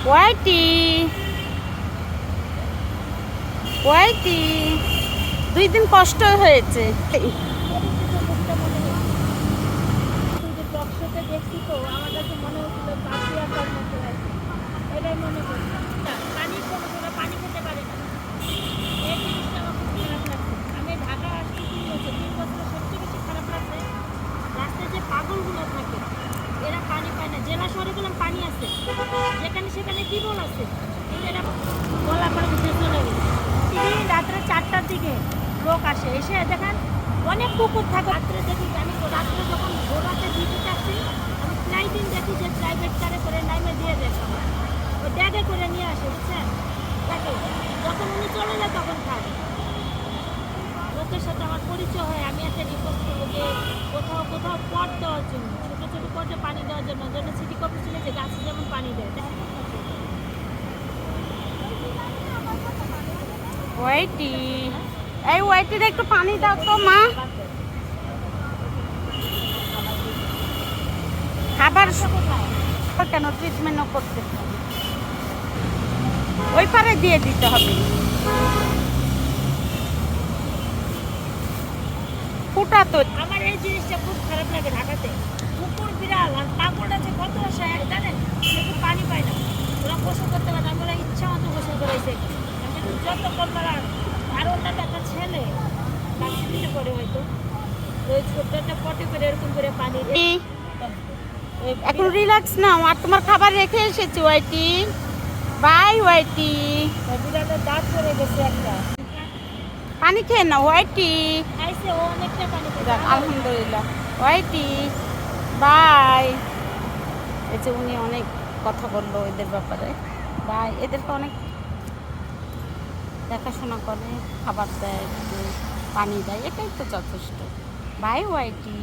Whitey whitey 2 দিন কষ্ট হয়েছে। দেখছি তো আমার কাছে মনে হচ্ছিল পাখিয়াটার মতো আছে, এটাই মনে করছি। পানি কোনো পানি খেতে পারে না, এই জিনিসটা আমার খুব খারাপ লাগছে। আমি ঢাকা আসছি 3 বছর, 3 বছরে সবচেয়ে বেশি খারাপ লাগছে রাস্তায় যে পাগলগুলো থাকে, এরা পানি পায় না। জেলা শহরে গেলাম পানি আছে, যেখানে সেখানে টিউবওয়েল আছে, কিন্তু এরা গলা করে ভিতরে চলে গেছে। রাত্রে 4টার দিকে লোক আসে, এসে দেখেন অনেক কুকুর থাকে। রাত্রে দেখি, আমি রাত্রে যখন ভোররাতে ডিউটিতে আসছি, আমি প্রায় দিন দেখি যে প্রাইভেট কারে করে নাইমে দিয়ে দেয় সবাই, ওই ব্যাগে করে নিয়ে আসে, বুঝছেন? দেখে যখন উনি চলে যায় তখন খায়। লোকের সাথে আমার পরিচয় হয়, আমি একটা রিপোর্ট করবো যে কোথাও কোথাও পট দেওয়ার জন্য, ছোটো ছোটো পটে পানি দেওয়ার জন্য, যেন সিটি কর্পোরেশনে যে গাছে যেমন পানি দেয়। হোয়াইটি, এই হোয়াইটির একটু পানি দাও তো মা। খাবার কেন ট্রিটমেন্টও করতে হবে, ওই পারে দিয়ে দিতে হবে। ফুটা তো আমার এই জিনিসটা খুব খারাপ লাগে ঢাকাতে। কুকুর বিড়াল আর পাগলটা যে কত সাহেব জানেন, একটু পানি পায় না, ওরা গোসল করতে পারে না, ওরা ইচ্ছা মতো গোসল করাইছে। আমি যত করবার, আর ওনার একটা ছেলে বাচ্চাটিতে করে হয়তো ওই ছোট্ট একটা পটে করে এরকম করে পানি এখন রিল্যাক্স নাও, আর তোমার খাবার রেখে এসেছি হোয়াইটি। বাই হোয়াইটি, বিড়ালের দাঁত পড়ে গেছে একটা, পানি খেয়ে নাও হোয়াইটি। খাইছে ও অনেকটা পানি খেয়েছে। যাক, আলহামদুলিল্লাহ হোয়াইটি বাই। এই যে উনি অনেক কথা বললো এদের ব্যাপারে, বাই। এদেরকে অনেক দেখাশোনা করে, খাবার দেয়, একটু পানি দেয়, এটাই তো যথেষ্ট। Bye whitey.